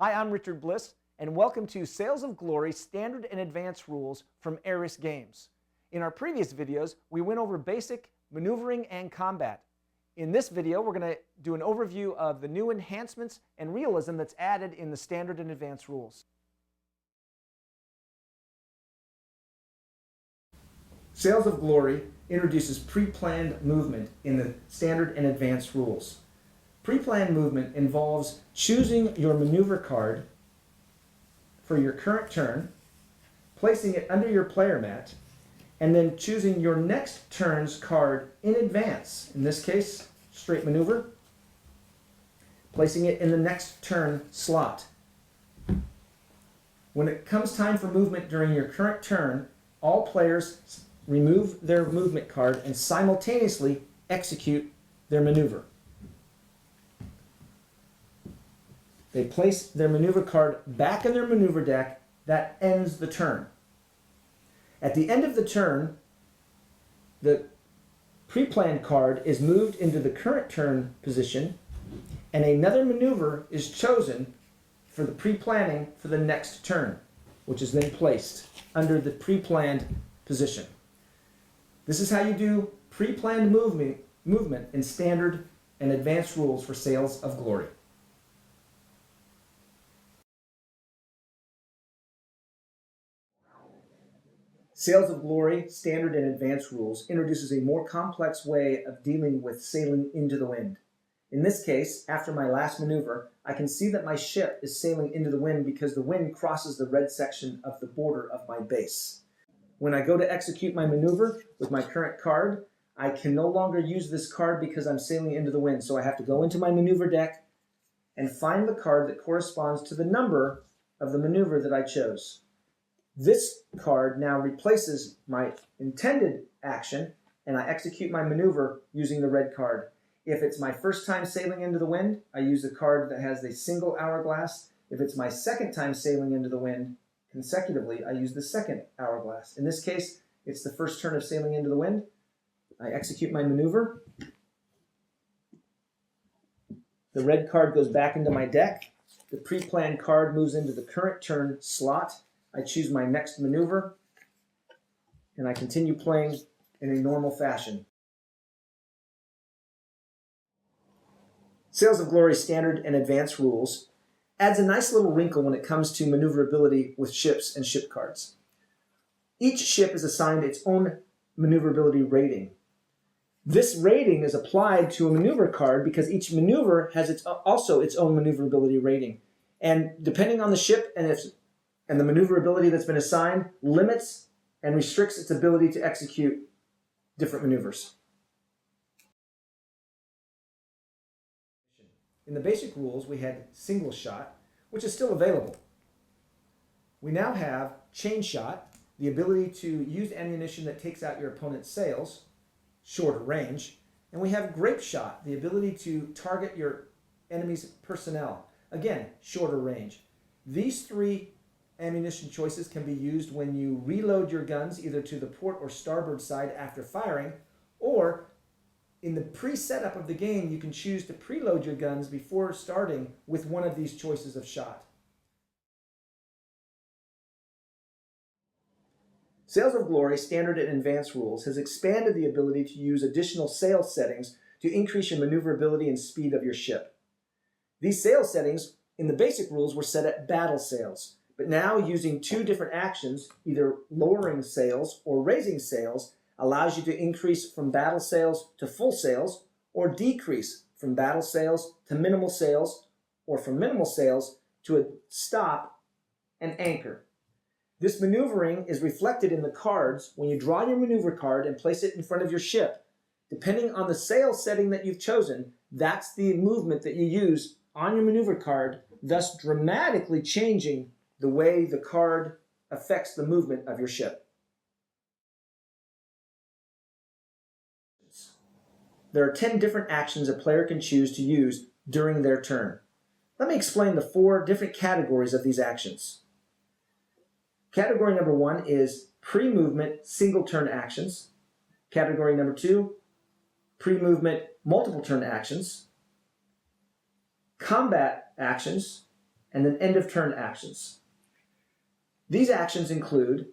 Hi, I'm Richard Bliss, and welcome to Sails of Glory Standard and Advanced Rules from Aris Games. In our previous videos, we went over basic maneuvering and combat. In this video, we're going to do an overview of the new enhancements and realism that's added in the Standard and Advanced Rules. Sails of Glory introduces pre-planned movement in the Standard and Advanced Rules. Pre-planned movement involves choosing your maneuver card for your current turn, placing it under your player mat, and then choosing your next turn's card in advance. In this case, straight maneuver, placing it in the next turn slot. When it comes time for movement during your current turn, all players remove their movement card and simultaneously execute their maneuver. They place their maneuver card back in their maneuver deck. That ends the turn. At the end of the turn, the pre-planned card is moved into the current turn position, and another maneuver is chosen for the pre-planning for the next turn, which is then placed under the pre-planned position. This is how you do pre-planned movement in Standard and Advanced Rules for Sails of Glory. Sails of Glory Standard and Advanced Rules introduces a more complex way of dealing with sailing into the wind. In this case, after my last maneuver, I can see that my ship is sailing into the wind because the wind crosses the red section of the border of my base. When I go to execute my maneuver with my current card, I can no longer use this card because I'm sailing into the wind. So I have to go into my maneuver deck and find the card that corresponds to the number of the maneuver that I chose. This card now replaces my intended action, and I execute my maneuver using the red card. If it's my first time sailing into the wind, I use the card that has the single hourglass. If it's my second time sailing into the wind consecutively, I use the second hourglass. In this case, it's the first turn of sailing into the wind. I execute my maneuver. The red card goes back into my deck. The pre-planned card moves into the current turn slot. I choose my next maneuver, and I continue playing in a normal fashion. Sails of Glory Standard and Advanced Rules adds a nice little wrinkle when it comes to maneuverability with ships and ship cards. Each ship is assigned its own maneuverability rating. This rating is applied to a maneuver card because each maneuver has also its own maneuverability rating. And depending on the ship and the maneuverability that's been assigned, limits and restricts its ability to execute different maneuvers. In the basic rules, we had single shot, which is still available. We now have chain shot, the ability to use ammunition that takes out your opponent's sails, shorter range, and we have grape shot, the ability to target your enemy's personnel, again, shorter range. These three ammunition choices can be used when you reload your guns either to the port or starboard side after firing, or in the pre-setup of the game, you can choose to preload your guns before starting with one of these choices of shot. Sails of Glory Standard and Advanced Rules has expanded the ability to use additional sail settings to increase your maneuverability and speed of your ship. These sail settings in the basic rules were set at battle sails, but now using two different actions, either lowering sails or raising sails, allows you to increase from battle sails to full sails, or decrease from battle sails to minimal sails, or from minimal sails to a stop and anchor. This maneuvering is reflected in the cards when you draw your maneuver card and place it in front of your ship. Depending on the sail setting that you've chosen, that's the movement that you use on your maneuver card, thus dramatically changing the way the card affects the movement of your ship. There are 10 different actions a player can choose to use during their turn. Let me explain the 4 different categories of these actions. Category number 1 is pre-movement single turn actions. Category number 2, pre-movement multiple turn actions. Combat actions, and then end of turn actions. These actions include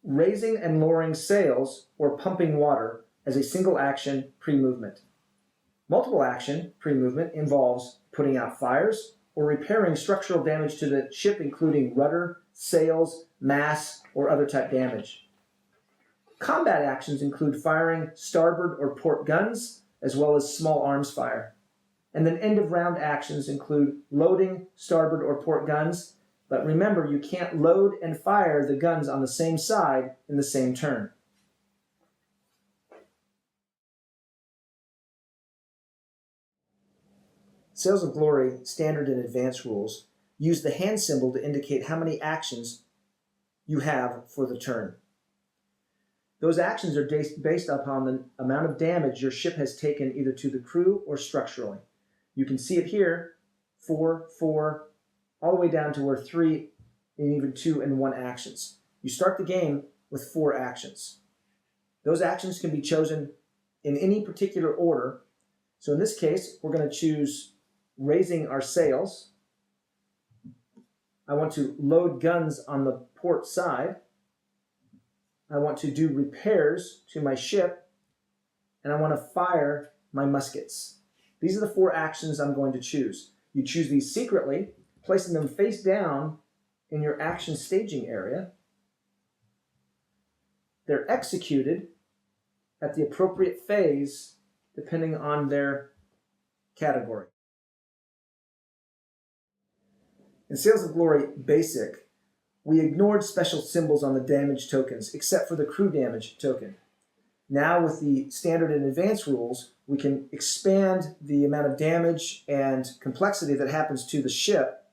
raising and lowering sails or pumping water as a single action pre-movement. Multiple action pre-movement involves putting out fires or repairing structural damage to the ship, including rudder, sails, masts, or other type damage. Combat actions include firing starboard or port guns, as well as small arms fire. And then end of round actions include loading starboard or port guns, but remember, you can't load and fire the guns on the same side in the same turn. Sails of Glory standard and advanced rules use the hand symbol to indicate how many actions you have for the turn. Those actions are based upon the amount of damage your ship has taken either to the crew or structurally. You can see it here, 4, 4, all the way down to where 3 and even 2 and 1 actions. You start the game with 4 actions. Those actions can be chosen in any particular order. So in this case, we're going to choose raising our sails. I want to load guns on the port side. I want to do repairs to my ship, and I want to fire my muskets. These are the 4 actions I'm going to choose. You choose these secretly, placing them face down in your action staging area. They're executed at the appropriate phase depending on their category. In Sails of Glory Basic, we ignored special symbols on the damage tokens except for the crew damage token. Now with the standard and advanced rules, we can expand the amount of damage and complexity that happens to the ship,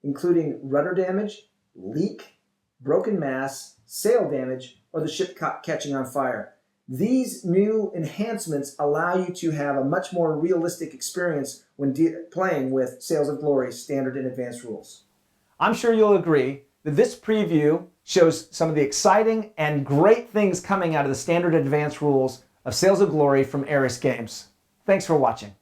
including rudder damage, leak, broken masts, sail damage, or the ship catching on fire. These new enhancements allow you to have a much more realistic experience when playing with Sails of Glory standard and advanced rules. I'm sure you'll agree that this preview shows some of the exciting and great things coming out of the standard and advanced rules of Sails of Glory from Ares Games. Thanks for watching.